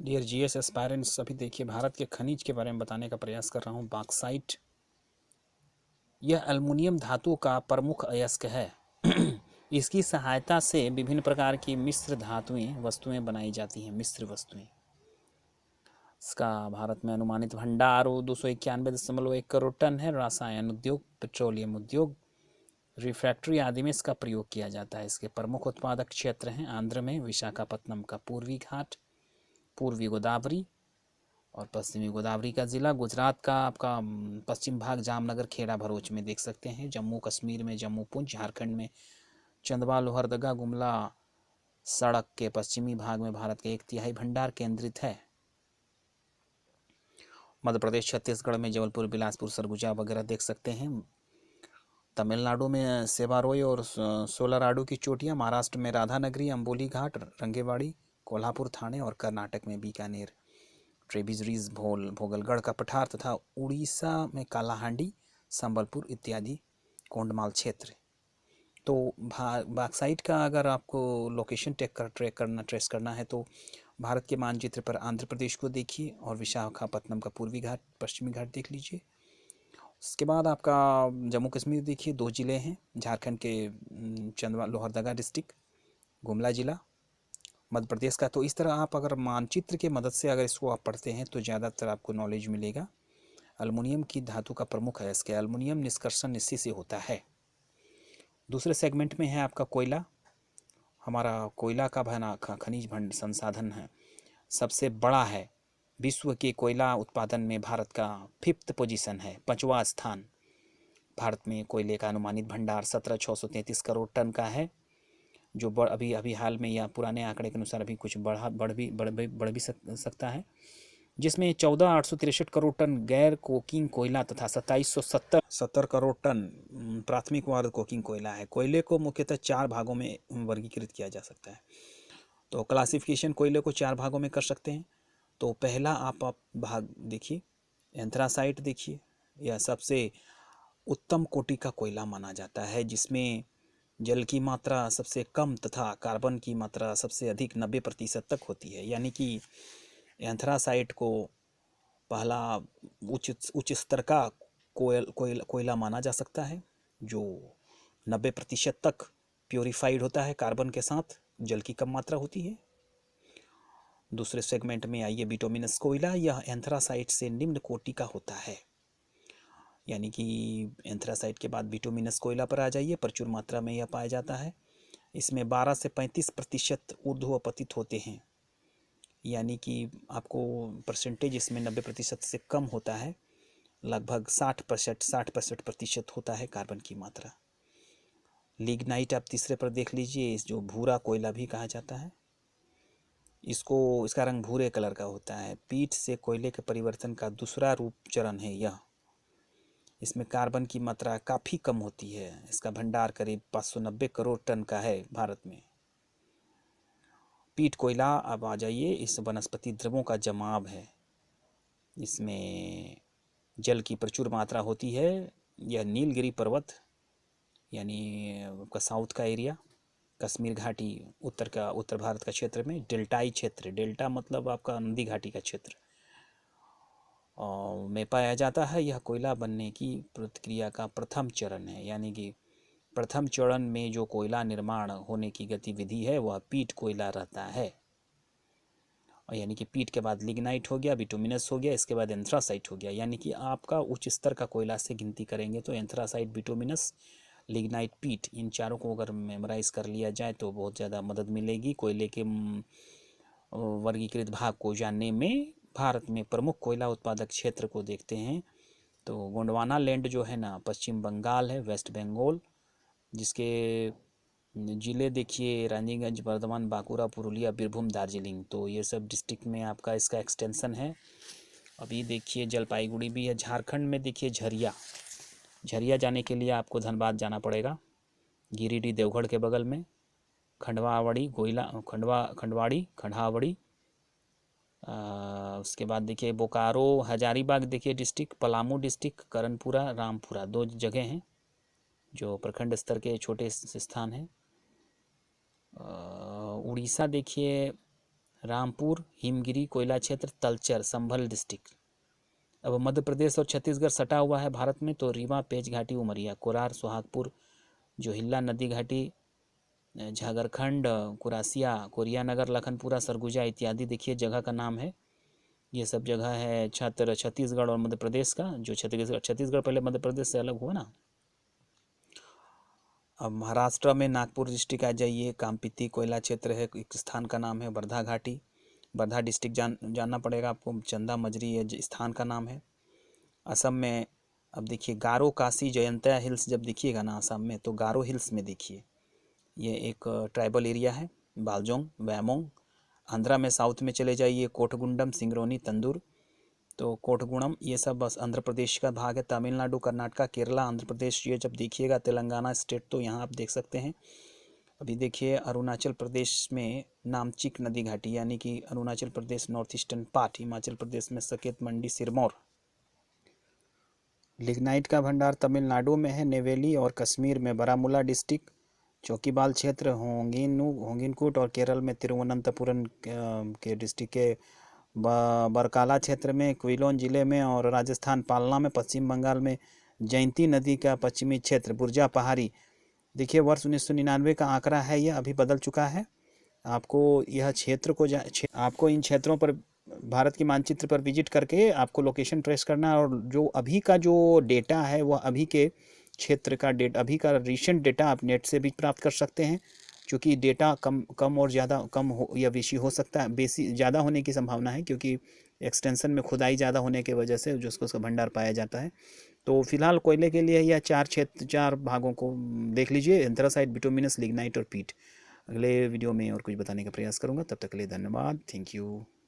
Dear GS aspirants, अभी देखिए भारत के खनिज के बारे में बताने का प्रयास कर रहा हूँ। बॉक्साइट, यह एल्युमिनियम धातु का प्रमुख अयस्क है। इसकी सहायता से विभिन्न प्रकार की मिश्र धातुएं वस्तुएं बनाई जाती हैं। मिश्र वस्तुएं, इसका भारत में अनुमानित भंडार 291.1 करोड़ टन है। रसायन उद्योग, पेट्रोलियम उद्योग, रिफैक्ट्री आदि में इसका प्रयोग किया जाता है। इसके प्रमुख उत्पादक क्षेत्र हैं आंध्र में विशाखापत्तनम का पूर्वी घाट, पूर्वी गोदावरी और पश्चिमी गोदावरी का ज़िला, गुजरात का आपका पश्चिम भाग जामनगर, खेड़ा, भरूच में देख सकते हैं। जम्मू कश्मीर में जम्मू पुंछ, झारखंड में चंदवा, लोहरदगा, गुमला सड़क के पश्चिमी भाग में भारत के 1/3 भंडार केंद्रित है। मध्य प्रदेश, छत्तीसगढ़ में जबलपुर, बिलासपुर, सरगुजा वगैरह देख सकते हैं। तमिलनाडु में सेवारोय और सोलाराडू की चोटियाँ, महाराष्ट्र में राधानगरी, अंबोली घाट, रंगेवाड़ी, कोल्हापुर, थाने और कर्नाटक में बीकानेर, ट्रेबिजरीज, भोगलगढ़ का पठार तथा उड़ीसा में कालाहांडी, संबलपुर इत्यादि कोंडमाल क्षेत्र। तो बॉक्साइट का अगर आपको लोकेशन ट्रेस करना है तो भारत के मानचित्र पर आंध्र प्रदेश को देखिए और विशाखापत्तनम का पूर्वी घाट, पश्चिमी घाट देख लीजिए। उसके बाद आपका जम्मू कश्मीर देखिए, 2 ज़िले हैं। झारखंड के चंदवा, लोहरदगा डिस्ट्रिक्ट, गुमला ज़िला, मध्य प्रदेश का। तो इस तरह आप अगर मानचित्र के मदद से अगर इसको आप पढ़ते हैं तो ज़्यादातर आपको नॉलेज मिलेगा। एल्युमिनियम की धातु का प्रमुख है इसके। एल्युमिनियम निष्कर्षण इसी से होता है। दूसरे सेगमेंट में है आपका कोयला। हमारा कोयला का बना खनिज भंड संसाधन है, सबसे बड़ा है। विश्व के कोयला उत्पादन में भारत का 5th पोजीशन है, 5वां स्थान। भारत में कोयले का अनुमानित भंडार 17,633 करोड़ टन का है, जो अभी हाल में या पुराने आंकड़े के अनुसार अभी कुछ बढ़ भी सकता है, जिसमें 14,863 करोड़ टन गैर कोकिंग कोयला तथा 2,770 करोड़ टन प्राथमिक वर्ग कोकिंग कोयला है। कोयले को मुख्यतः 4 भागों में वर्गीकृत किया जा सकता है। तो क्लासिफिकेशन कोयले को 4 भागों में कर सकते हैं। तो पहला आप भाग देखिए, एंथ्रासाइट देखिए, यह सबसे उत्तम कोटि का कोयला माना जाता है, जिसमें जल की मात्रा सबसे कम तथा कार्बन की मात्रा सबसे अधिक 90% तक होती है। यानी कि एंथ्रासाइट को पहला उच्च स्तर का कोयला माना जा सकता है, जो 90% तक प्योरीफाइड होता है कार्बन के साथ, जल की कम मात्रा होती है। दूसरे सेगमेंट में आइए, बिटुमिनस कोयला। यह एंथ्रासाइट से निम्न कोटि का होता है। यानी कि एंथ्रासाइट के बाद बिटुमिनस कोयला पर आ जाइए, प्रचुर मात्रा में यह पाया जाता है। इसमें 12 से 35% ऊर्ध्वपतित होते हैं। यानी कि आपको परसेंटेज इसमें 90% से कम होता है, लगभग 60% होता है कार्बन की मात्रा। लिग्नाइट आप तीसरे पर देख लीजिए, जो भूरा कोयला भी कहा जाता है। इसका रंग भूरे कलर का होता है। पीट से कोयले के परिवर्तन का दूसरा रूप चरण है यह। इसमें कार्बन की मात्रा काफ़ी कम होती है। इसका भंडार करीब 590 करोड़ टन का है भारत में। पीट कोयला, अब आ जाइए, इस वनस्पति द्रवों का जमाव है। इसमें जल की प्रचुर मात्रा होती है। यह नीलगिरी पर्वत, यानी आपका साउथ का एरिया, कश्मीर घाटी, उत्तर भारत का क्षेत्र में डेल्टाई क्षेत्र, डेल्टा मतलब आपका नदी घाटी का क्षेत्र में पाया जाता है। यह कोयला बनने की प्रक्रिया का प्रथम चरण है। यानी कि प्रथम चरण में जो कोयला निर्माण होने की गतिविधि है वह पीट कोयला रहता है। और यानी कि पीट के बाद लिग्नाइट हो गया, बिटुमिनस हो गया, इसके बाद एंथ्रासाइट हो गया। यानी कि आपका उच्च स्तर का कोयला से गिनती करेंगे तो एंथ्रासाइट, बिटुमिनस, लिग्नाइट, पीट, इन चारों को अगर मेमोराइज कर लिया जाए तो बहुत ज़्यादा मदद मिलेगी कोयले के वर्गीकृत भाग को जानने में। भारत में प्रमुख कोयला उत्पादक क्षेत्र को देखते हैं तो गोंडवाना लैंड जो है ना, पश्चिम बंगाल है, वेस्ट बंगाल, जिसके ज़िले देखिए रानीगंज, बर्धमान, बांकुड़ा, पुरुलिया, बीरभूम, दार्जिलिंग। तो ये सब डिस्ट्रिक्ट में आपका इसका एक्सटेंशन है। अभी देखिए जलपाईगुड़ी भी है। झारखंड में देखिए झरिया जाने के लिए आपको धनबाद जाना पड़ेगा। गिरिडीह देवगढ़ के बगल में, खंडवाड़ी, खंडावड़ी। उसके बाद देखिए बोकारो, हजारीबाग देखिए डिस्ट्रिक्ट, पलामू डिस्ट्रिक्ट, करणपुरा, रामपुरा, 2 जगह हैं जो प्रखंड स्तर के छोटे स्थान हैं। उड़ीसा देखिए रामपुर हिमगिरी कोयला क्षेत्र, तलचर संभल डिस्ट्रिक्ट। अब मध्य प्रदेश और छत्तीसगढ़ सटा हुआ है भारत में, तो रीवा, पेंच घाटी, उमरिया, कोरार, सोहागपुर, जोहिल्ला नदी घाटी, झारखंड, कुरासिया, कोरियानगर, लखनपुरा, सरगुजा इत्यादि देखिए जगह का नाम है। ये सब जगह है छत्तीसगढ़ और मध्य प्रदेश का, जो छत्तीसगढ़ पहले मध्य प्रदेश से अलग हुआ ना। अब महाराष्ट्र में नागपुर डिस्ट्रिक्ट आ जाइए, कामपिती कोयला क्षेत्र है, एक स्थान का नाम है। वर्धा घाटी, वर्धा डिस्ट्रिक्ट जानना पड़ेगा आपको, चंदा मजरी ये स्थान का नाम है। असम में अब देखिए गारो काशी जयंतिया हिल्स जब देखिएगा ना असम में, तो गारो हिल्स में देखिए, ये एक ट्राइबल एरिया है। बालजोंग, वैमोंग। आंध्रा में साउथ में चले जाइए, कोटगुंडम, सिंगरौनी, तंदूर, तो कोटगुणम ये सब बस आंध्र प्रदेश का भाग है। तमिलनाडु, कर्नाटका, केरला, आंध्र प्रदेश ये जब देखिएगा, तेलंगाना स्टेट तो यहाँ आप देख सकते हैं। अभी देखिए अरुणाचल प्रदेश में नामचिक नदी घाटी, यानी कि Arunachal Pradesh north eastern part, Himachal Pradesh में सकेत मंडी, सिरमौर। लिग्नाइट का भंडार तमिलनाडु में है, नेवेली, और कश्मीर में बारामूला डिस्ट्रिक्ट, चौकीबाल क्षेत्र, होंगिनकुट, और केरल में तिरुवनंतपुरम के डिस्ट्रिक्ट के बरकाला क्षेत्र में, क्विलोन जिले में, और राजस्थान पालना में, पश्चिम बंगाल में जयंती नदी का पश्चिमी क्षेत्र, बुर्जा पहाड़ी। देखिए वर्ष 1999 का आंकड़ा है, यह अभी बदल चुका है। आपको यह क्षेत्र को आपको इन क्षेत्रों पर भारत की मानचित्र पर विजिट करके आपको लोकेशन ट्रेस करना, और जो अभी का जो डेटा है वह अभी के क्षेत्र का अभी का रिसेंट डेटा आप नेट से भी प्राप्त कर सकते हैं, क्योंकि डेटा कम और ज़्यादा कम हो या बेशी हो सकता है, बेसी ज़्यादा होने की संभावना है, क्योंकि एक्सटेंशन में खुदाई ज़्यादा होने की वजह से जो उसका भंडार पाया जाता है। तो फिलहाल कोयले के लिए यह चार भागों को देख लीजिए, एंथ्रासाइट, बिटुमिनस, लिग्नाइट और पीट। अगले वीडियो में और कुछ बताने का प्रयास करूंगा, तब तक के लिए धन्यवाद, थैंक यू।